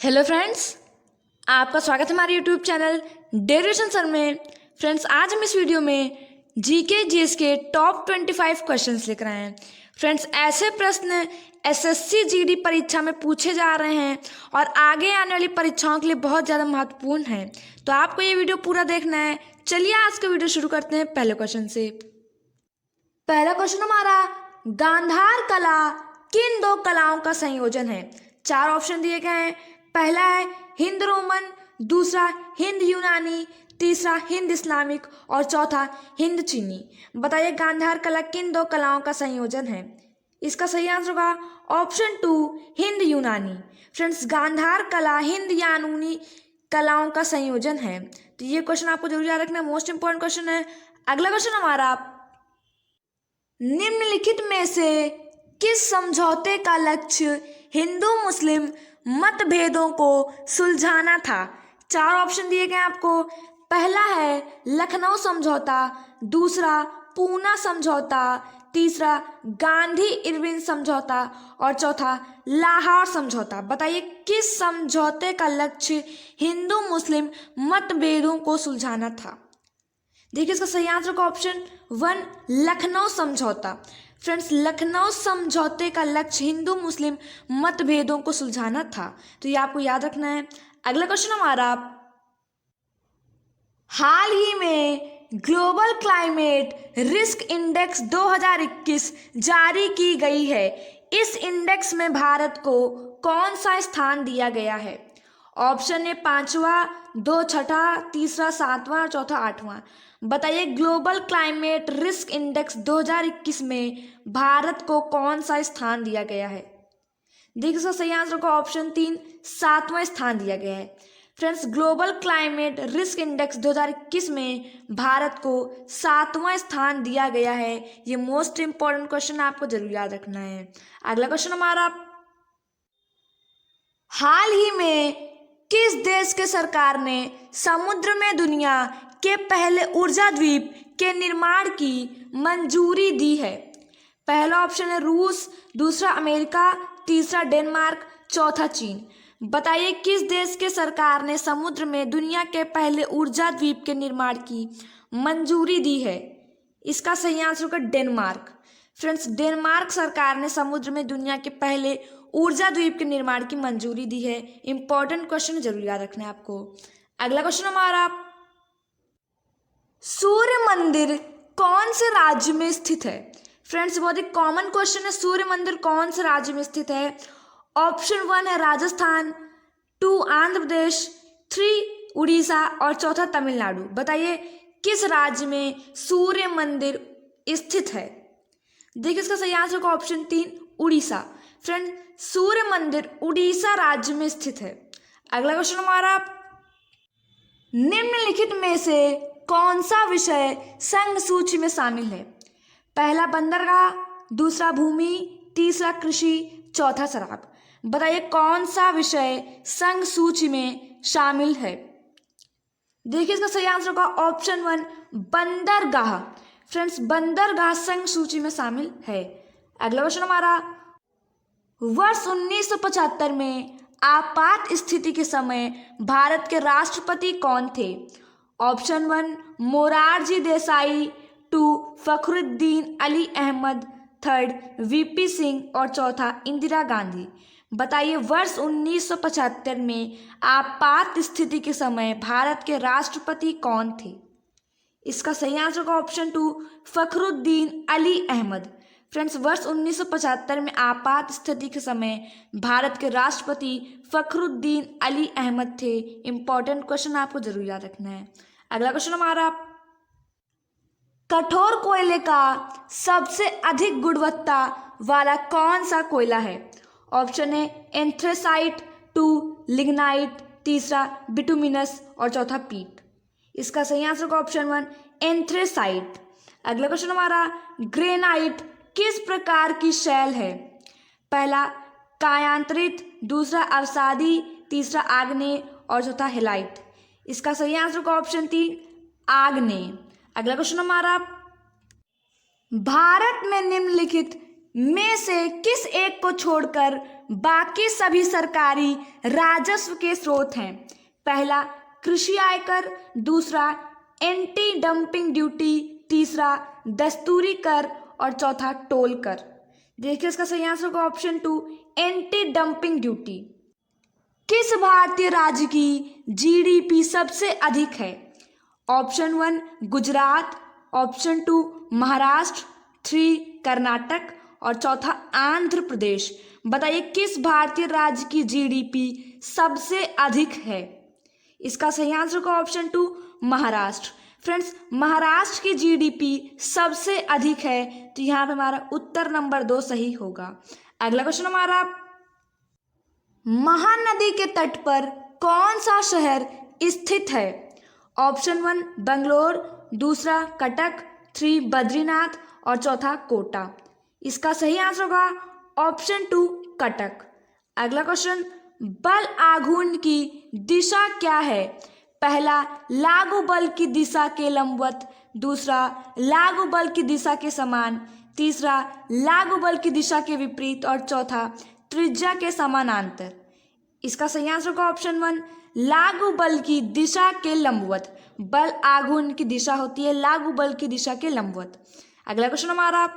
Hello friends, आपका स्वागत है हमारे यूट्यूब चैनल डेरिवेशन सर में। फ्रेंड्स, आज हम इस वीडियो में जीके जीएस के टॉप 25 क्वेश्चंस लेकर आए हैं। फ्रेंड्स, ऐसे प्रश्न एसएससी जीडी परीक्षा में पूछे जा रहे हैं और आगे आने वाली परीक्षाओं के लिए बहुत ज़्यादा महत्वपूर्ण है, तो आपको ये वीडियो पूरा देखना है। चलिए आज का वीडियो शुरू करते हैं पहले क्वेश्चन से। पहला क्वेश्चन हमारा, गांधार कला किन दो कलाओं का संयोजन है? चार ऑप्शन दिए गए हैं। पहला है हिंद रोमन, दूसरा हिंद यूनानी, तीसरा हिंद इस्लामिक और चौथा हिंद चीनी। बताइए गांधार कला किन दो कलाओं का संयोजन है? इसका सही आंसर होगा ऑप्शन 2 हिंद यूनानी। फ्रेंड्स, गांधार कला हिंद यूनानी कलाओं का संयोजन है। तो ये क्वेश्चन आपको जरूर याद रखना, मोस्ट इंपॉर्टेंट क्वेश्चन है। अगला क्वेश्चन हमारा, निम्नलिखित में से किस समझौते का लक्ष्य हिंदू मुस्लिम मतभेदों को सुलझाना था? चार ऑप्शन दिए गए आपको। पहला है लखनऊ समझौता, दूसरा पूना समझौता, तीसरा गांधी इरविन समझौता और चौथा लाहौर समझौता। बताइए किस समझौते का लक्ष्य हिंदू मुस्लिम मतभेदों को सुलझाना था? देखिए इसका सही आंसर का ऑप्शन 1 लखनऊ समझौता। फ्रेंड्स, लखनऊ समझौते का लक्ष्य हिंदू मुस्लिम मतभेदों को सुलझाना था, तो ये आपको याद रखना है। अगला क्वेश्चन हमारा, हाल ही में ग्लोबल क्लाइमेट रिस्क इंडेक्स 2021 जारी की गई है। इस इंडेक्स में भारत को कौन सा स्थान दिया गया है? ऑप्शन ए 5वां, 2 छठा, तीसरा 7वां और चौथा 8वां। बताइए ग्लोबल क्लाइमेट रिस्क इंडेक्स 2021 में भारत को कौन सा स्थान दिया गया है? देखिए इसका सही आंसर को ऑप्शन 3 7वां स्थान दिया गया है। Friends, global climate risk index 2021 में भारत को 7वां स्थान दिया गया है। ये मोस्ट इंपॉर्टेंट क्वेश्चन आपको जरूर याद रखना है। अगला क्वेश्चन हमारा, हाल ही में किस देश के सरकार ने समुद्र में दुनिया के पहले ऊर्जा द्वीप के निर्माण की मंजूरी दी है? पहला ऑप्शन है रूस, दूसरा अमेरिका, तीसरा डेनमार्क, चौथा चीन। बताइए किस देश के सरकार ने समुद्र में दुनिया के पहले ऊर्जा द्वीप के निर्माण की मंजूरी दी है? इसका सही आंसर होगा डेनमार्क। फ्रेंड्स, डेनमार्क सरकार ने समुद्र में दुनिया के पहले ऊर्जा द्वीप के निर्माण की मंजूरी दी है। इंपॉर्टेंट क्वेश्चन जरूर याद रखना है आपको। अगला क्वेश्चन हमारा, सूर्य मंदिर कौन से राज्य में स्थित है? फ्रेंड्स, बहुत ही कॉमन क्वेश्चन है, सूर्य मंदिर कौन से राज्य में स्थित है? ऑप्शन 1 है राजस्थान, 2 आंध्र प्रदेश, 3 उड़ीसा और चौथा तमिलनाडु। बताइए किस राज्य में सूर्य मंदिर स्थित है? देखिए इसका सही आंसर का ऑप्शन 3 उड़ीसा। फ्रेंड, सूर्य मंदिर उड़ीसा राज्य में स्थित है। अगला क्वेश्चन हमारा, निम्नलिखित में से कौन सा विषय संघ सूची में शामिल है? पहला बंदरगाह, दूसरा भूमि, तीसरा कृषि, चौथा शराब। बताइए कौन सा विषय संघ सूची में शामिल है? देखिए इसका सही आंसर होगा ऑप्शन 1 बंदरगाह। फ्रेंड्स, बंदरगाह संघ सूची में शामिल है। अगला क्वेश्चन हमारा, वर्ष 1975 में आपात स्थिति के समय भारत के राष्ट्रपति कौन थे? ऑप्शन 1 मोरारजी देसाई, 2 फखरुद्दीन अली अहमद, 3 वीपी सिंह और चौथा इंदिरा गांधी। बताइए वर्ष 1975 में आपात स्थिति के समय भारत के राष्ट्रपति कौन थे? इसका सही आंसर का ऑप्शन 2 फखरुद्दीन अली अहमद। फ्रेंड्स, वर्ष 1975 में आपात स्थिति के समय भारत के राष्ट्रपति फखरुद्दीन अली अहमद थे। इंपॉर्टेंट क्वेश्चन आपको जरूर याद रखना है। अगला क्वेश्चन हमारा, कठोर कोयले का सबसे अधिक गुणवत्ता वाला कौन सा कोयला है? ऑप्शन है एंथ्रेसाइट, 2 लिग्नाइट, तीसरा बिटुमिनस और चौथा पीट। इसका सही आंसर का ऑप्शन 1 एंथ्रेसाइट। अगला क्वेश्चन हमारा, ग्रेनाइट किस प्रकार की शैल है? पहला कायांतरित, दूसरा अवसादी, तीसरा आग्नेय और चौथा हेलाइट। इसका सही आंसर का ऑप्शन 3 आग्नेय। अगला क्वेश्चन हमारा, भारत में निम्नलिखित में से किस एक को छोड़कर बाकी सभी सरकारी राजस्व के स्रोत हैं? पहला कृषि आयकर, दूसरा एंटी डंपिंग ड्यूटी, तीसरा दस्तूरी कर और चौथा टोल कर। देखिए इसका सही आंसर होगा ऑप्शन 2 एंटी डंपिंग ड्यूटी। किस भारतीय राज्य की जीडीपी सबसे अधिक है? ऑप्शन 1 गुजरात, ऑप्शन 2 महाराष्ट्र, 3 कर्नाटक और चौथा आंध्र प्रदेश। बताइए किस भारतीय राज्य की जीडीपी सबसे अधिक है? इसका सही आंसर होगा ऑप्शन 2 महाराष्ट्र। फ्रेंड्स, महाराष्ट्र की जीडीपी सबसे अधिक है, तो यहाँ पे हमारा उत्तर नंबर 2 सही होगा। अगला क्वेश्चन हमारा, महानदी के तट पर कौन सा शहर स्थित है? ऑप्शन 1 बंगलोर, दूसरा कटक, 3 बद्रीनाथ और चौथा कोटा। इसका सही आंसर होगा ऑप्शन 2 कटक। अगला क्वेश्चन, बल आघूर्ण की दिशा क्या है? पहला लागू बल की दिशा के लंबवत, दूसरा लागू बल की दिशा के समान, तीसरा लागू बल की दिशा के विपरीत और चौथा त्रिज्या के समानांतर। इसका सही आंसर होगा ऑप्शन 1 लागू बल की दिशा के लंबवत। बल आघूर्ण की दिशा होती है लागू बल की दिशा के लंबवत। अगला क्वेश्चन हमारा,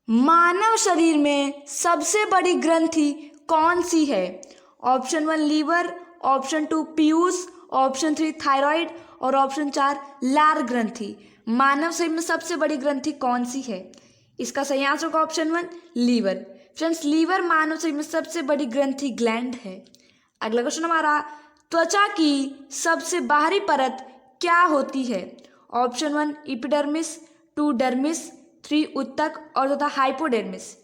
मानव शरीर में सबसे बड़ी ग्रंथि कौन सी है? ऑप्शन 1 लीवर, ऑप्शन 2 पीयूष, ऑप्शन 3 थायराइड और ऑप्शन 4 लार ग्रंथि। मानव शरीर में सबसे बड़ी ग्रंथि कौन सी है? इसका सही आंसर होगा ऑप्शन 1 लीवर। फ्रेंड्स, लीवर मानव शरीर में सबसे बड़ी ग्रंथि ग्लैंड है। अगला क्वेश्चन हमारा, त्वचा की सबसे बाहरी परत क्या होती है? ऑप्शन 1 इपिडर्मिस, 2 डर्मिस, 3 उत्तक और चौथा हाइपोडर्मिस।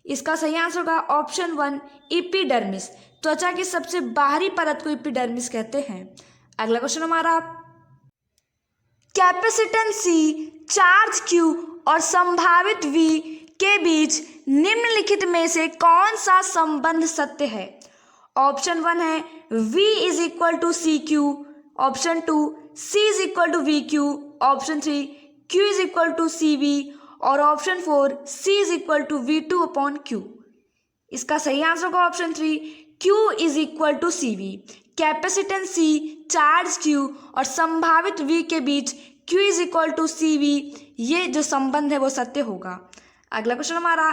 इसका सही आंसर होगा ऑप्शन 1 इपिडर्मिस। त्वचा की सबसे बाहरी परत को इपिडर्मिस कहते हैं। अगला क्वेश्चन हमारा, कैपेसिटेंस C, चार्ज Q और संभावित V के बीच निम्नलिखित में से कौन सा संबंध सत्य है? ऑप्शन 1 है V is equal to CQ, option 2 C is equal to VQ, option 3 Q is equal to CV और option 4 C is equal to V2 upon Q। इसका सही आंसर होगा option 3 Q is equal to CV। Capacitance C, charge Q और संभावित V के बीच Q is equal to CV, ये जो संबंध है वो सत्य होगा। अगला क्वेश्चन हमारा,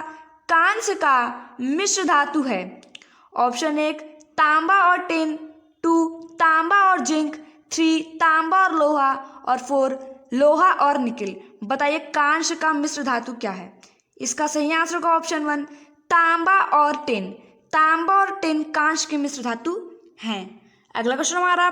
कांस्य का मिश्र धातु है? ऑप्शन 1 तांबा और टिन, 2 तांबा और जिंक, 3 तांबा और लोहा और 4 लोहा और निकिल। बताइए कांस्य का मिश्र धातु क्या है? इसका सही आंसर होगा ऑप्शन 1 तांबा और टिन। तांबा और टिन कांस्य के मिश्र धातु हैं। अगला क्वेश्चन हमारा,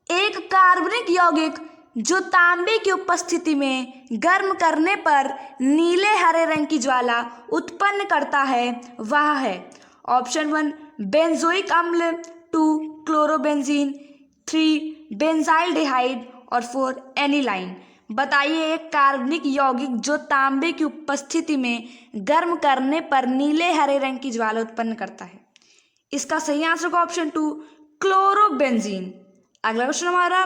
एक कार्बनिक यौगिक जो तांबे की उपस्थिति में गर्म करने पर नीले हरे रंग की ज्वाला उत्पन्न करता है वह है? ऑप्शन 1 बेंजोइक अम्ल, 2 क्लोरोबेंजीन, 3 बेंजाइलडिहाइड और 4 एनिलाइन। बताइए एक कार्बनिक यौगिक जो तांबे की उपस्थिति में गर्म करने पर नीले हरे रंग की ज्वाला उत्पन्न करता है। इसका सही आंसर होगा ऑप्शन 2 क्लोरोबेंजीन। अगला क्वेश्चन हमारा,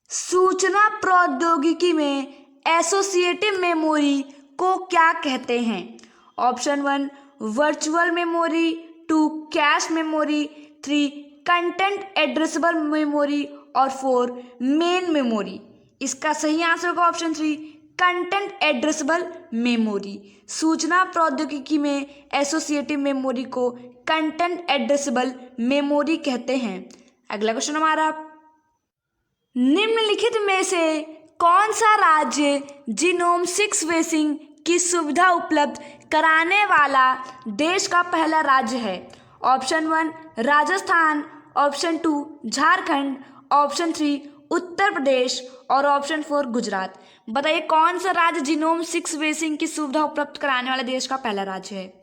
सूचना प्रौद्योगिकी में एसोसिएटिव मेमोरी को क्या कहते हैं? Option 1 virtual memory, 2 cache memory, 3 content addressable memory और 4 मेन मेमोरी। इसका सही आंसर होगा ऑप्शन 3 कंटेंट एड्रेसेबल मेमोरी। सूचना प्रौद्योगिकी में एसोसिएटिव मेमोरी को कंटेंट एड्रेसेबल मेमोरी कहते हैं। अगला क्वेश्चन हमारा, निम्नलिखित में से कौन सा राज्य जीनोम सीक्वेंसिंग की सुविधा उपलब्ध कराने वाला देश का पहला राज्य है? Option 1 Rajasthan, option 2 Jharkhand, option 3 Uttar Pradesh और ऑप्शन 4 गुजरात। बताइए कौन सा राज्य जीनोम सीक्वेंसिंग की सुविधा उपलब्ध कराने वाले देश का पहला राज्य है?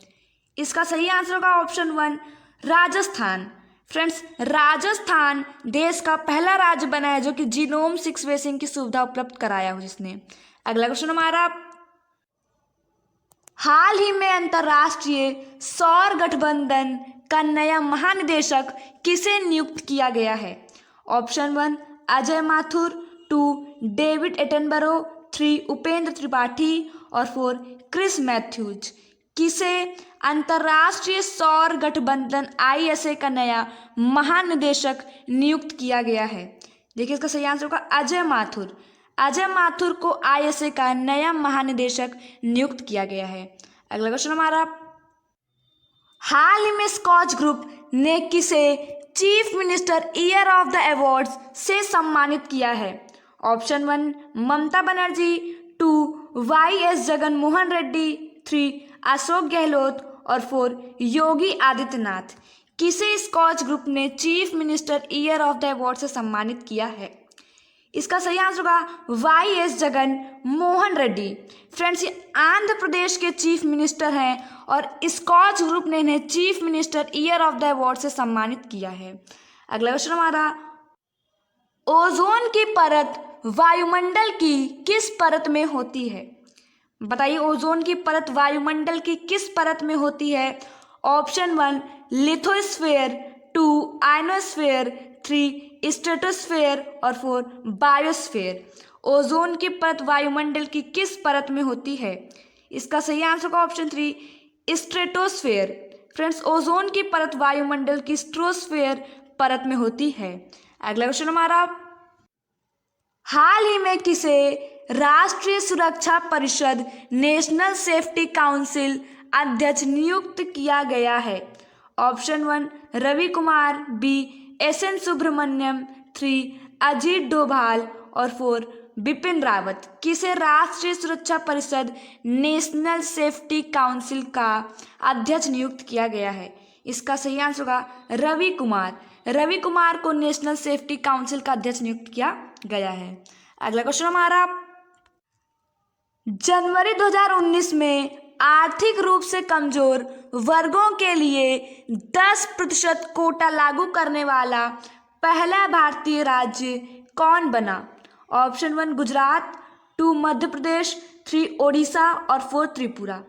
इसका सही आंसर होगा ऑप्शन 1 राजस्थान। फ्रेंड्स, राजस्थान देश का पहला राज्य बना है जो कि जीनोम सीक्वेंसिंग की सुविधा उपलब्ध कराया हो जिसने। अगला क्वेश्चन हमारा, हाल ही में अंतर्राष्ट्रीय सौर गठबंधन का नया महानिदेशक किसे नियुक्त किया गया है? Option 1 Ajay Mathur, 2 David Attenborough, 3 Upendra Tripathi और 4 क्रिस मैथ्यूज। किसे अंतर्राष्ट्रीय सौर गठबंधन ISA का नया महानिदेशक नियुक्त किया गया है? देखिए इसका सही आंसर होगा अजय माथुर। अजय माथुर को ISA का नया महानिदेशक नियुक्त किया गया है। अगला क्वेश्चन हमारा, हाल ही में स्कॉच ग्रुप ने किसे chief minister year of the awards से सम्मानित किया है? ऑप्शन 1 ममता बनर्जी, 2 YS जगनमोहन रेड्डी, 3 अशोक गहलोत और 4 योगी आदित्यनाथ। किसे स्कॉच ग्रुप ने chief minister year of the award से सम्मानित किया है? इसका सही आंसर होगा YS जगनमोहन रेड्डी। फ्रेंड्स, ये आंध्र प्रदेश के चीफ मिनिस्टर हैं और स्कॉच ग्रुप ने इन्हें chief minister year of the award से सम्मानित किया है। अगला क्वेश्चन हमारा, ओजोन की परत वायुमंडल की किस परत में होती है? बताइए ओजोन की परत वायुमंडल की किस परत में होती है? ऑप्शन 1 लिथोस्फेयर, 2 आयनोस्फेयर, 3 स्ट्रेटोस्फेयर और 4 बायोस्फेयर। ओजोन की परत वायुमंडल की किस परत में होती है? इसका सही आंसर होगा ऑप्शन 3 स्ट्रेटोस्फेयर। फ्रेंड्स, ओजोन की परत वायुमंडल की स्ट्रेटोस्फेयर परत में होती है। अगला क्वेश्चन हमारा, हाल ही में किसे राष्ट्रीय सुरक्षा परिषद नेशनल सेफ्टी काउंसिल अध्यक्ष नियुक्त किया गया है? Option 1 Ravi Kumar, B SN Subrahmanyam, 3 Ajit Doval और 4 बिपिन रावत। किसे राष्ट्रीय सुरक्षा परिषद नेशनल सेफ्टी काउंसिल का अध्यक्ष नियुक्त किया गया है? इसका सही आंसर होगा रवि कुमार। रवि कुमार को नेशनल सेफ्टी काउंसिल का अध्यक्ष नियुक्त किया गया है। अगला क्वेश्चन हमारा, जनवरी 2019 में आर्थिक रूप से कमजोर वर्गों के लिए 10% कोटा लागू करने वाला पहला भारतीय राज्य कौन बना? ऑप्शन 1 गुजरात, 2 मध्य प्रदेश, 3 ओडिशा और 4 त्रिपुरा।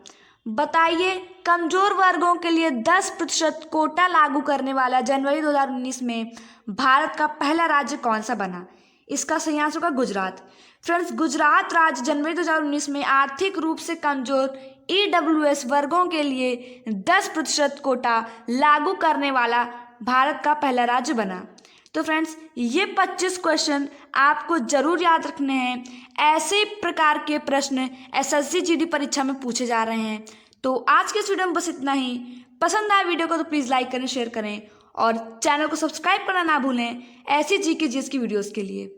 बताइए कमजोर वर्गों के लिए 10% कोटा लागू करने वाला जनवरी 2019 में भारत का पहला राज्य कौन सा बना? इसका सही आंसर होगा गुजरात। फ्रेंड्स, गुजरात राज्य जनवरी 2019 में आर्थिक रूप से कमजोर EWS वर्गों के लिए 10% कोटा लागू करने वाला भारत का पहला राज्य बना। तो फ्रेंड्स, ये 25 क्वेश्चन आपको जरूर याद रखने हैं। ऐसे प्रकार के प्रश्न SSC GD परीक्षा में पूछे जा रहे हैं। तो आज के इस वीडियो में बस इतना ही। पसंद आया वीडियो को तो प्लीज़ लाइक करें, शेयर करें और चैनल को सब्सक्राइब करना ना भूलें ऐसी GK GS की वीडियोज़ के लिए।